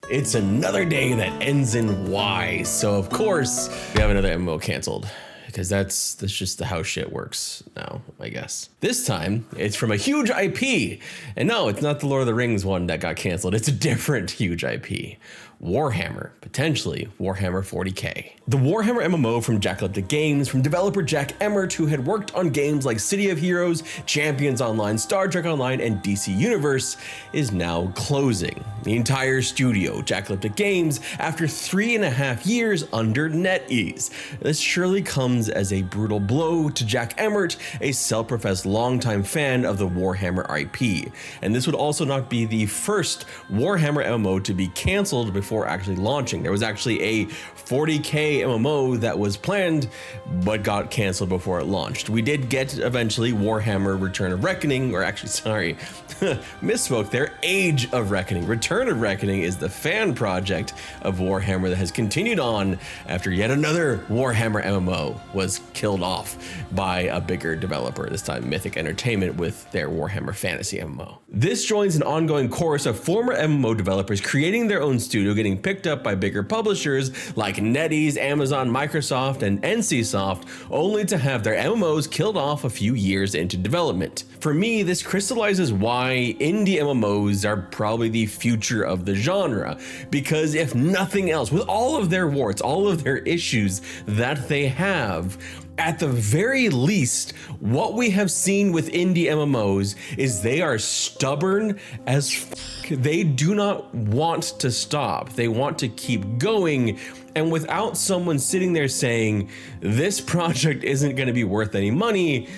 It's another day that ends in Y, so of course we have another MMO canceled. Because that's just how shit works now, I guess. This time, it's from a huge IP. And no, it's not the Lord of the Rings one that got canceled. It's a different huge IP. Warhammer, potentially Warhammer 40k. The Warhammer MMO from Jackleptic Games, from developer Jack Emmert, who had worked on games like City of Heroes, Champions Online, Star Trek Online, and DC Universe, is now closing. The entire studio, Jackleptic Games, after 3.5 years under NetEase. This surely comes as a brutal blow to Jack Emmert, a self-professed longtime fan of the Warhammer IP. And this would also not be the first Warhammer MMO to be canceled before actually launching. There was actually a 40k MMO that was planned, but got canceled before it launched. We did get eventually Warhammer Return of Reckoning, or actually, sorry, misspoke there, Age of Reckoning. Return of Reckoning is the fan project of Warhammer that has continued on after yet another Warhammer MMO was killed off by a bigger developer, this time Mythic Entertainment with their Warhammer Fantasy MMO. This joins an ongoing chorus of former MMO developers creating their own studio, getting picked up by bigger publishers like NetEase, Amazon, Microsoft, and NCSoft, only to have their MMOs killed off a few years into development. For me, this crystallizes why indie MMOs are probably the future of the genre, because if nothing else, with all of their warts, all of their issues that they have, at the very least, what we have seen with indie MMOs is they are stubborn as fuck. They do not want to stop. They want to keep going. And without someone sitting there saying, this project isn't going to be worth any money,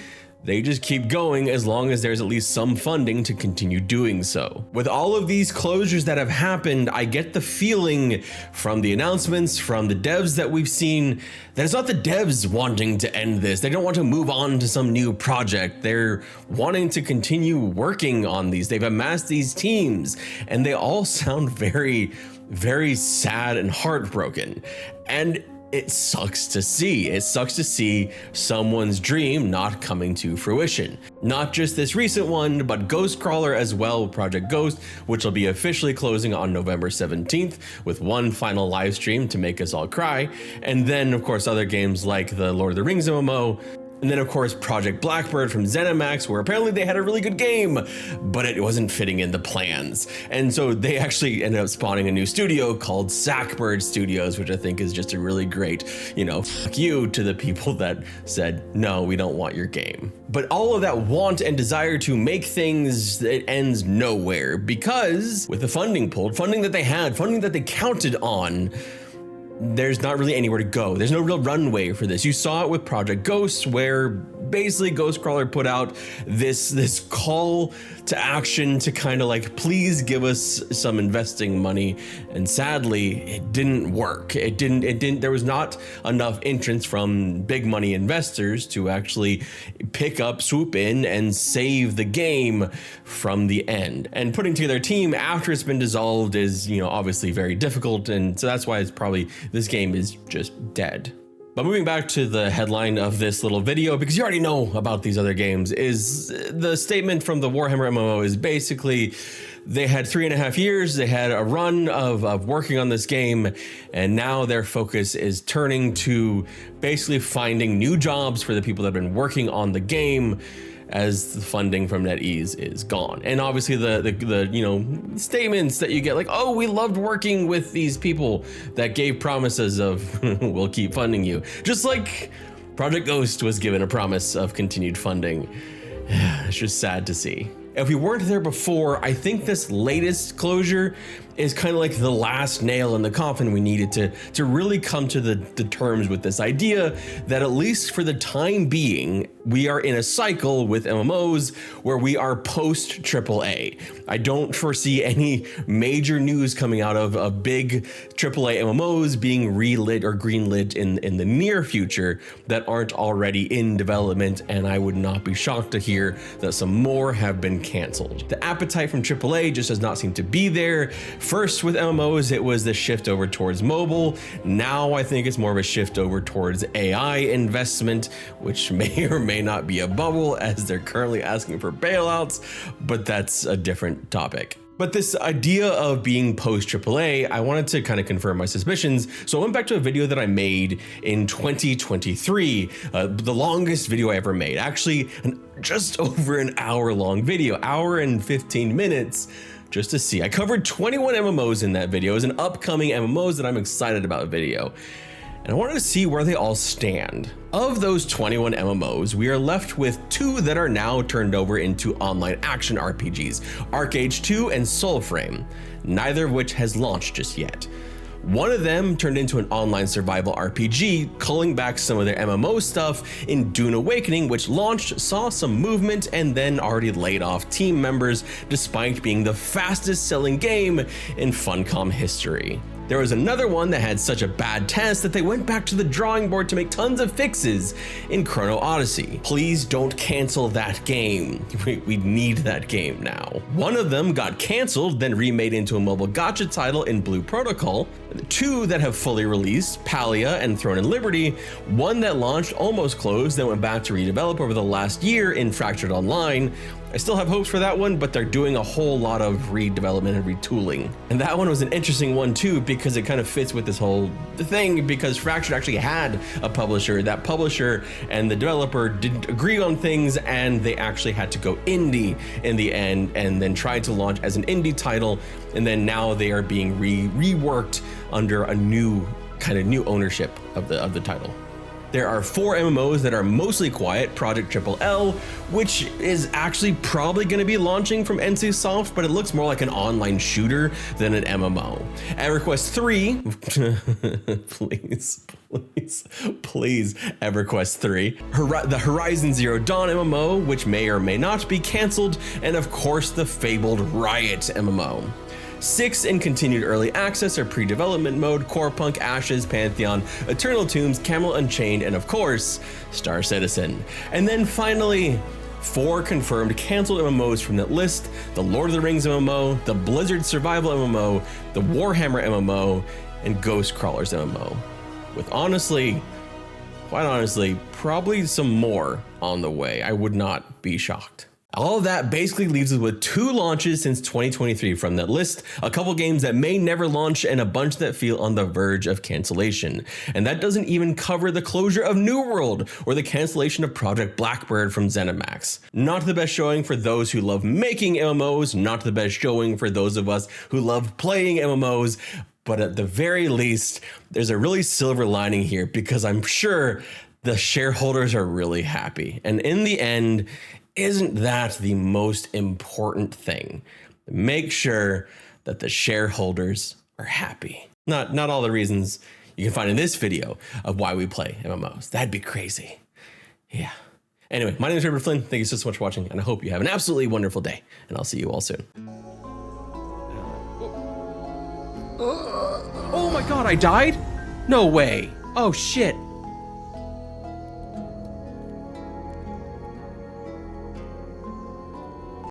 they just keep going as long as there's at least some funding to continue doing so. With all of these closures that have happened, I get the feeling from the announcements, from the devs that we've seen, that it's not the devs wanting to end this. They don't want to move on to some new project. They're wanting to continue working on these. They've amassed these teams, and they all sound very, very sad and heartbroken. And it sucks to see. It sucks to see someone's dream not coming to fruition. Not just this recent one, but Ghostcrawler as well, Project Ghost, which will be officially closing on November 17th with one final live stream to make us all cry. And then, of course, other games like the Lord of the Rings MMO. And then, of course, Project Blackbird from ZeniMax, where apparently they had a really good game, but it wasn't fitting in the plans. And so they actually ended up spawning a new studio called Sackbird Studios, which I think is just a really great, fuck you to the people that said, no, we don't want your game. But all of that want and desire to make things, it ends nowhere, because with the funding pulled, funding that they had, funding that they counted on, there's not really anywhere to go. There's no real runway for this. You saw it with Project Ghost, where basically Ghostcrawler put out this call to action to kind of like, please give us some investing money. And sadly, it didn't work. It didn't, there was not enough entrance from big money investors to actually pick up, swoop in, and save the game from the end. And putting together a team after it's been dissolved is, obviously very difficult. And so that's why it's probably, this game is just dead. But moving back to the headline of this little video, because you already know about these other games, is the statement from the Warhammer MMO is basically they had 3.5 years, they had a run of working on this game, and now their focus is turning to basically finding new jobs for the people that have been working on the game, as the funding from NetEase is gone. And obviously the statements that you get like, oh, we loved working with these people that gave promises of we'll keep funding you. Just like Project Ghost was given a promise of continued funding. It's just sad to see. If we weren't there before, I think this latest closure is kind of like the last nail in the coffin we needed to really come to the terms with this idea that at least for the time being, we are in a cycle with MMOs where we are post AAA. I don't foresee any major news coming out of big AAA MMOs being relit or greenlit in the near future that aren't already in development, and I would not be shocked to hear that some more have been canceled. The appetite from AAA just does not seem to be there. First with MMOs, it was the shift over towards mobile. Now I think it's more of a shift over towards AI investment, which may or may not be a bubble as they're currently asking for bailouts, but that's a different topic. But this idea of being post AAA, I wanted to kind of confirm my suspicions. So I went back to a video that I made in 2023, the longest video I ever made. Actually, just over an hour long video, hour and 15 minutes, just to see. I covered 21 MMOs in that video. It's an upcoming MMOs that I'm excited about video. And I wanted to see where they all stand. Of those 21 MMOs, we are left with 2 that are now turned over into online action RPGs, ArcAge 2 and Soulframe, neither of which has launched just yet. One of them turned into an online survival RPG, culling back some of their MMO stuff in Dune Awakening, which launched, saw some movement, and then already laid off team members despite being the fastest selling game in Funcom history. There was another one that had such a bad test that they went back to the drawing board to make tons of fixes in Chrono Odyssey. Please don't cancel that game. We need that game now. One of them got canceled, then remade into a mobile gacha title in Blue Protocol. 2 that have fully released, Palia and Throne and Liberty. One that launched almost closed, then went back to redevelop over the last year in Fractured Online. I still have hopes for that one, but they're doing a whole lot of redevelopment and retooling. And that one was an interesting one too, because it kind of fits with this whole thing, because Fractured actually had a publisher. That publisher and the developer didn't agree on things, and they actually had to go indie in the end, and then tried to launch as an indie title. And then now they are being reworked under a new ownership of the title. There are 4 MMOs that are mostly quiet, Project Triple L, which is actually probably going to be launching from NCSoft, but it looks more like an online shooter than an MMO. EverQuest 3, please, EverQuest 3. The Horizon Zero Dawn MMO, which may or may not be canceled, and of course the fabled Riot MMO. 6 in continued early access are pre-development mode, Corepunk, Ashes, Pantheon, Eternal Tombs, Camelot Unchained, and of course, Star Citizen. And then finally, 4 confirmed canceled MMOs from that list: the Lord of the Rings MMO, the Blizzard Survival MMO, the Warhammer MMO, and Ghost Crawlers MMO. With quite honestly, probably some more on the way. I would not be shocked. All of that basically leaves us with 2 launches since 2023 from that list, a couple games that may never launch, and a bunch that feel on the verge of cancellation. And that doesn't even cover the closure of New World or the cancellation of Project Blackbird from ZeniMax. Not the best showing for those who love making MMOs, not the best showing for those of us who love playing MMOs, but at the very least, there's a really silver lining here, because I'm sure the shareholders are really happy. And in the end, isn't that the most important thing? Make sure that the shareholders are happy. Not all the reasons you can find in this video of why we play MMOs. That'd be crazy. Yeah. Anyway, my name is Robert Flynn. Thank you so much for watching, and I hope you have an absolutely wonderful day, and I'll see you all soon. Oh my God, I died? No way. Oh shit.